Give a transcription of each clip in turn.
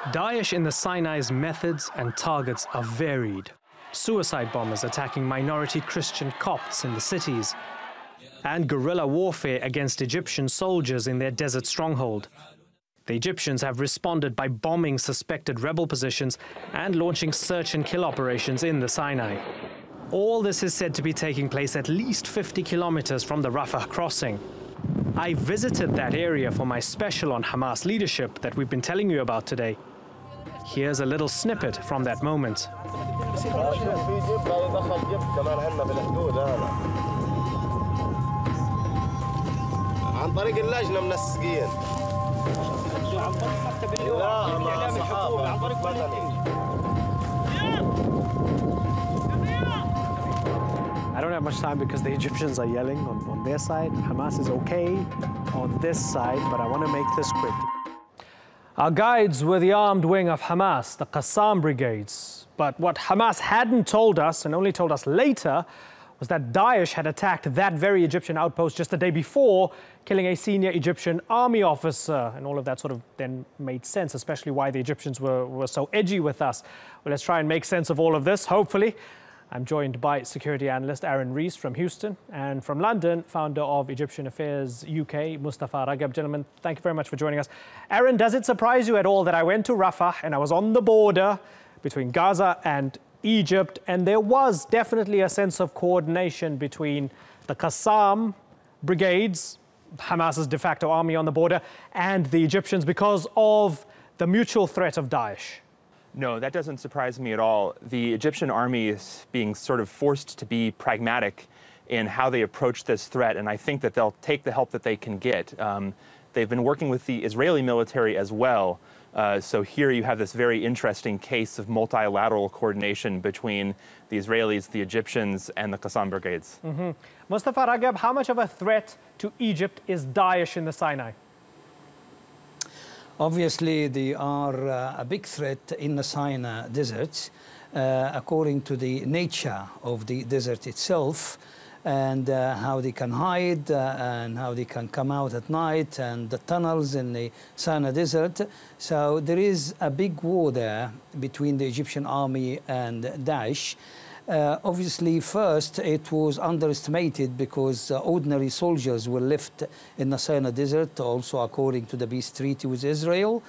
Daesh in the Sinai's methods and targets are varied. Suicide bombers attacking minority Christian Copts in the cities, and guerrilla warfare against Egyptian soldiers in their desert stronghold. The Egyptians have responded by bombing suspected rebel positions and launching search and kill operations in the Sinai. All this is said to be taking place at least 50 kilometers from the Rafah crossing. I visited that area for my special on Hamas leadership that we've been telling you about today. Here's a little snippet from that moment. I don't have much time because the Egyptians are yelling on their side. Hamas is okay on this side, but I want to make this quick. Our guides were the armed wing of Hamas, the Qassam brigades. But what Hamas hadn't told us, and only told us later, was that Daesh had attacked that very Egyptian outpost just the day before, killing a senior Egyptian army officer. And all of that sort of then made sense, especially why the Egyptians were so edgy with us. Well, let's try and make sense of all of this, hopefully. I'm joined by security analyst Aaron Rees from Houston, and from London, founder of Egyptian Affairs UK, Mostafa. Ragab. Gentlemen, thank you very much for joining us. Aaron, does it surprise you at all that I went to Rafah and I was on the border between Gaza and Egypt, and there was definitely a sense of coordination between the Qassam brigades, Hamas's de facto army on the border, and the Egyptians because of the mutual threat of Daesh? No, that doesn't surprise me at all. The Egyptian army is being sort of forced to be pragmatic in how they approach this threat, and I think that they'll take the help that they can get. They've been working with the Israeli military as well. So here you have this very interesting case of multilateral coordination between the Israelis, the Egyptians, and the Qassam brigades. Mostafa, Ragab, how much of a threat to Egypt is Daesh in the Sinai? Obviously, they are a big threat in the Sinai desert, according to the nature of the desert itself, and how they can hide and how they can come out at night, and the tunnels in the Sinai desert. So there is a big war there between the Egyptian army and Daesh. Obviously, first, it was underestimated because ordinary soldiers were left in the Sinai desert, also according to the peace treaty with Israel,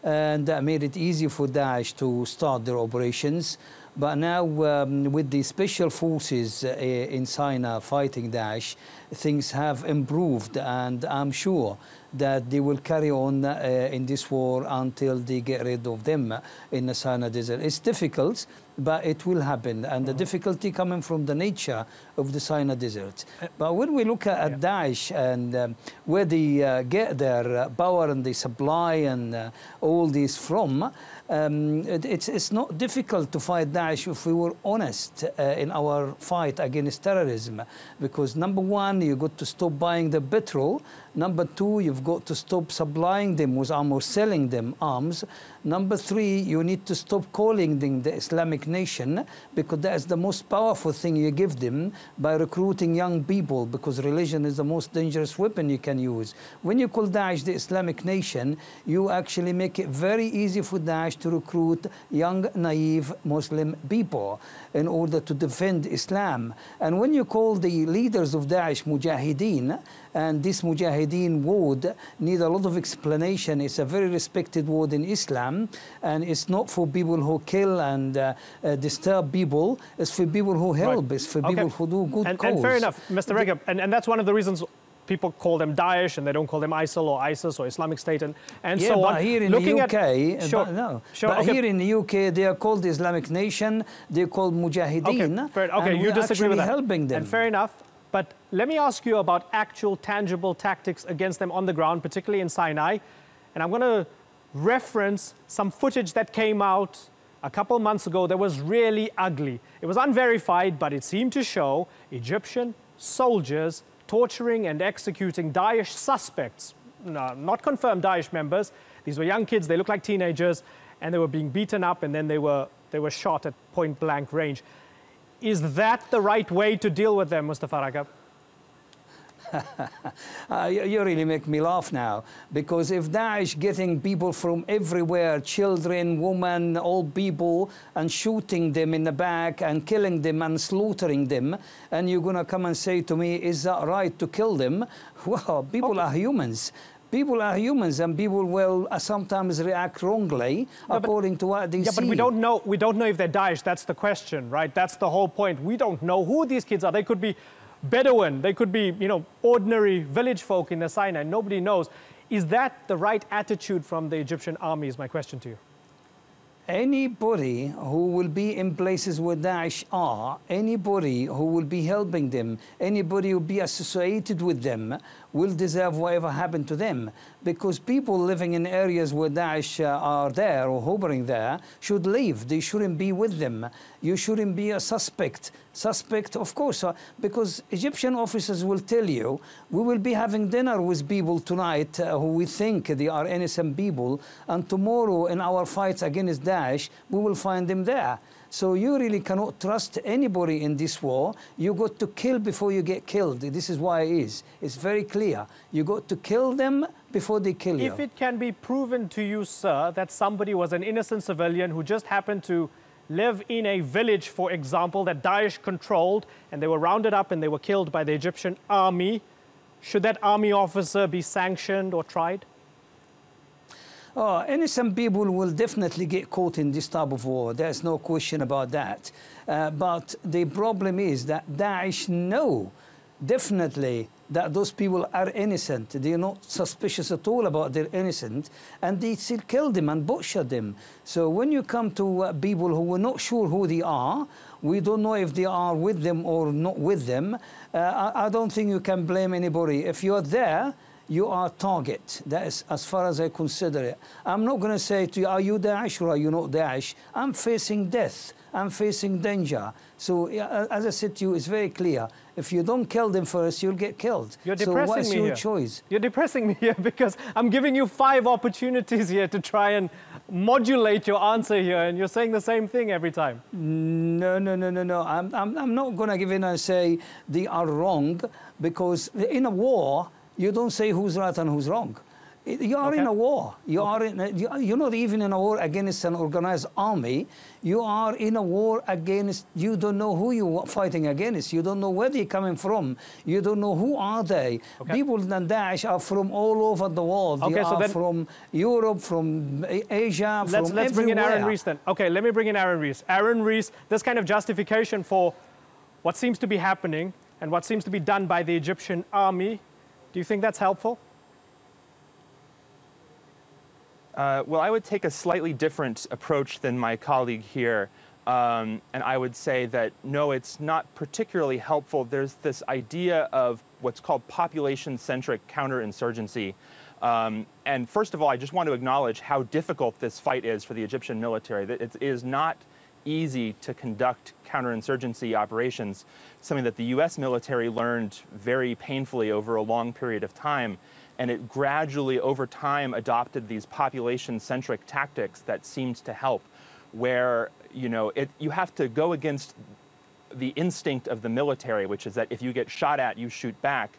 and that made it easy for Daesh to start their operations. But now, with the special forces in Sinai fighting Daesh, things have improved, and I'm sure that they will carry on in this war until they get rid of them in the Sinai desert. It's difficult, but it will happen, and the difficulty coming from the nature of the Sinai desert. But when we look at Daesh and where they get their power and the supply and all this from, it's not difficult to fight Daesh if we were honest in our fight against terrorism, because number one, you've got to stop buying the petrol. Number two, you've got to stop supplying them with arms or selling them arms. Number three, you need to stop calling them the Islamic nation, because that is the most powerful thing you give them by recruiting young people, because religion is the most dangerous weapon you can use. When you call Daesh the Islamic nation, you actually make it very easy for Daesh to recruit young, naive Muslim people in order to defend Islam. And when you call the leaders of Daesh Mujahideen, and this Mujahideen word needs a lot of explanation. It's a very respected word in Islam, and it's not for people who kill and disturb people. It's for people who help. Right. It's for people who do good cause. And fair enough, Mr. Ragab, and that's one of the reasons people call them Daesh and they don't call them ISIL or ISIS or Islamic State and so on. But here in the UK, here in the UK, they are called the Islamic Nation. They're called Mujahideen. Okay, you disagree with that. Helping them. And fair enough. But let me ask you about actual tangible tactics against them on the ground, particularly in Sinai. And I'm going to reference some footage that came out a couple months ago that was really ugly. It was unverified, but it seemed to show Egyptian soldiers torturing and executing Daesh suspects, not confirmed Daesh members. These were young kids, they looked like teenagers, and they were being beaten up, and then they were shot at point-blank range. Is that the right way to deal with them, Mostafa Ragab? You really make me laugh now, because if Daesh getting people from everywhere, children, women, old people, and shooting them in the back and killing them and slaughtering them, and you're going to come and say to me, is that right to kill them? Well, people are humans. People are humans, and people will sometimes react wrongly according to what they see. But we don't know if they're Daesh. That's the question, right? That's the whole point. We don't know who these kids are. They could be Bedouin. They could be, you know, ordinary village folk in the Sinai. Nobody knows. Is that the right attitude from the Egyptian army, is my question to you. Anybody who will be in places where Daesh are, anybody who will be helping them, anybody who will be associated with them will deserve whatever happened to them. Because people living in areas where Daesh are there or hovering there should leave. They shouldn't be with them. You shouldn't be a suspect. Suspect, of course, because Egyptian officers will tell you, we will be having dinner with people tonight who we think they are innocent people, and tomorrow in our fights against Daesh, we will find them there. So you really cannot trust anybody in this war. You got to kill before you get killed. This is why it is. It's very clear. You got to kill them before they kill you. If it can be proven to you, sir, that somebody was an innocent civilian who just happened to live in a village, for example, that Daesh controlled, and they were rounded up and they were killed by the Egyptian army, should that army officer be sanctioned or tried? Oh, innocent people will definitely get caught in this type of war. There's no question about that. But the problem is that Daesh know definitely that those people are innocent. They're not suspicious at all about their innocent, and they still kill them and butcher them. So when you come to people who we're not sure who they are, we don't know if they are with them or not with them, I don't think you can blame anybody. If you're there, you are target. That is as far as I consider it. I'm not going to say to you, are you Daesh or are you not Daesh? I'm facing death. I'm facing danger. So as I said to you, it's very clear. If you don't kill them first, you'll get killed. You're depressing so what's me your here. choice? You're depressing me here because I'm giving you 5 opportunities here to try and modulate your answer here, and you're saying the same thing every time. No. I'm not going to give in and say they are wrong, because in a war, you don't say who's right and who's wrong. You are in a war. You're not even in a war against an organized army. You are in a war against, you don't know who you're fighting against. You don't know where they're coming from. You don't know who are they. People in Daesh are from all over the world. They are from Europe, from Asia, from everywhere. Let's bring in Aaron Rees then. Okay, let me bring in Aaron Rees. Aaron Rees, this kind of justification for what seems to be happening and what seems to be done by the Egyptian army, do you think that's helpful? Well, I would take a slightly different approach than my colleague here. And I would say that, no, it's not particularly helpful. There's this idea of what's called population-centric counterinsurgency. And first of all, I just want to acknowledge how difficult this fight is for the Egyptian military. It is not easy to conduct counterinsurgency operations, something that the US military learned very painfully over a long period of time. And it gradually, over time, adopted these population-centric tactics that seemed to help, where, you know, you have to go against the instinct of the military, which is that if you get shot at, you shoot back.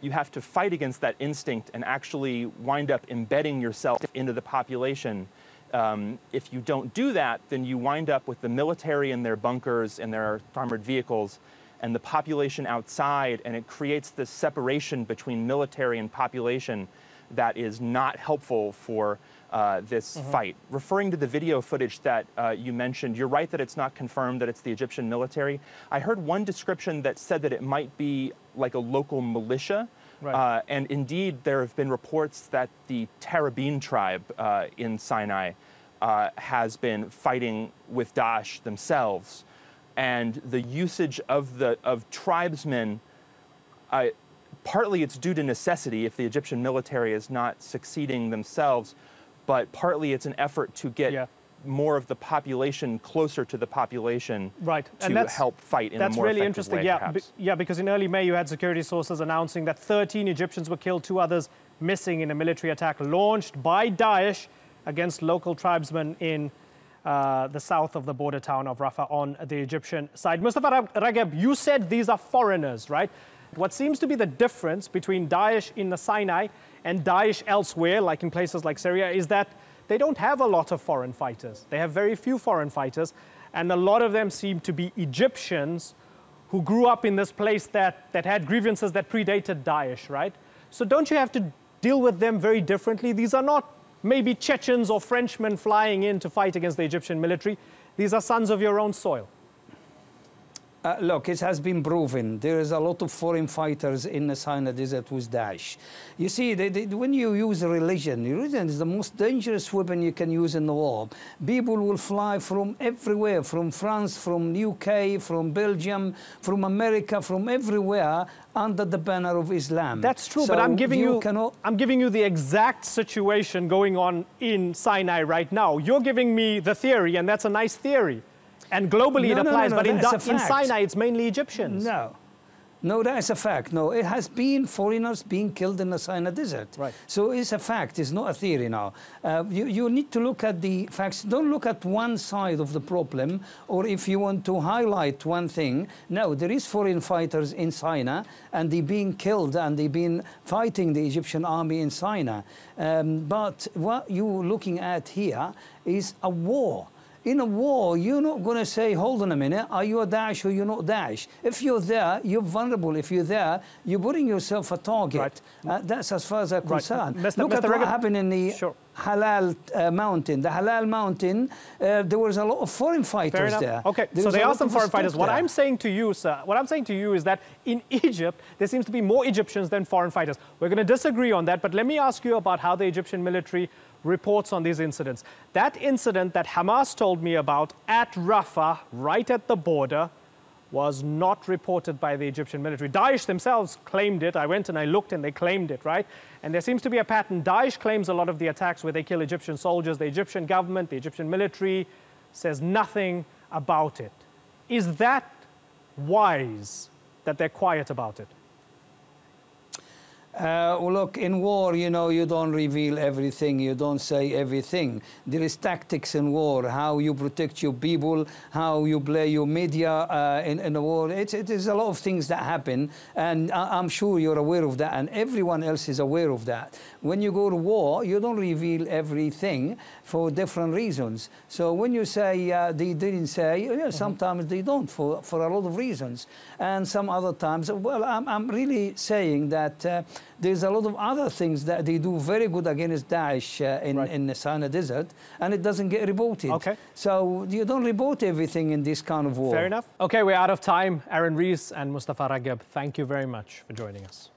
You have to fight against that instinct and actually wind up embedding yourself into the population. If you don't do that, then you wind up with the military in their bunkers and their armored vehicles, and the population outside, and it creates this separation between military and population that is not helpful for this fight. Referring to the video footage that you mentioned, you're right that it's not confirmed that it's the Egyptian military. I heard one description that said that it might be like a local militia. Right. And indeed, there have been reports that the Tarabin tribe in Sinai has been fighting with Daesh themselves. And the usage of tribesmen, partly it's due to necessity if the Egyptian military is not succeeding themselves, but partly it's an effort to get more of the population closer to the population, right, to help fight in a more really effective interesting. way, Because in early May you had security sources announcing that 13 Egyptians were killed, 2 others missing in a military attack launched by Daesh against local tribesmen in the south of the border town of Rafah on the Egyptian side. Mostafa Ragab, you said these are foreigners, right? What seems to be the difference between Daesh in the Sinai and Daesh elsewhere, like in places like Syria, is that they don't have a lot of foreign fighters. They have very few foreign fighters, and a lot of them seem to be Egyptians who grew up in this place that had grievances that predated Daesh, right? So don't you have to deal with them very differently? These are not maybe Chechens or Frenchmen flying in to fight against the Egyptian military. These are sons of your own soil. Look, it has been proven. There is a lot of foreign fighters in the Sinai desert with Daesh. You see, when you use religion is the most dangerous weapon you can use in the war. People will fly from everywhere, from France, from UK, from Belgium, from America, from everywhere, under the banner of Islam. That's true, so but I'm giving you the exact situation going on in Sinai right now. You're giving me the theory, and that's a nice theory. And globally it applies, but in Sinai it's mainly Egyptians. No, that is a fact. No, it has been foreigners being killed in the Sinai desert. Right. So it's a fact, it's not a theory now. You need to look at the facts. Don't look at one side of the problem, or if you want to highlight one thing. No, there is foreign fighters in Sinai, and they're being killed, and they've been fighting the Egyptian army in Sinai. But what you're looking at here is a war. In a war, you're not going to say, hold on a minute, are you a Daesh or you're not Daesh? If you're there, you're vulnerable. If you're there, you're putting yourself a target. Right. That's as far as I'm concerned. Look at what happened in the Halal Mountain. The Halal Mountain, there was a lot of foreign fighters there. Okay, so they are some foreign fighters. What I'm saying to you, sir, what I'm saying to you is that in Egypt, there seems to be more Egyptians than foreign fighters. We're going to disagree on that, but let me ask you about how the Egyptian military reports on these incidents. That incident that Hamas told me about at Rafah, right at the border, was not reported by the Egyptian military. Daesh themselves claimed it. I went and I looked and they claimed it, right? And there seems to be a pattern. Daesh claims a lot of the attacks where they kill Egyptian soldiers. The Egyptian government, the Egyptian military says nothing about it. Is that wise that they're quiet about it? Well, look, in war, you know, you don't reveal everything, you don't say everything. There is tactics in war, how you protect your people, how you play your media in the war. It is a lot of things that happen, and I'm sure you're aware of that, and everyone else is aware of that. When you go to war, you don't reveal everything for different reasons. So when you say they didn't say, yeah, sometimes they don't for a lot of reasons. And some other times, well, I'm really saying that there's a lot of other things that they do very good against Daesh in the Sinai desert, and it doesn't get reported. Okay. So you don't report everything in this kind of war. Fair enough. Okay, we're out of time. Aaron Rees and Mostafa Ragab, thank you very much for joining us.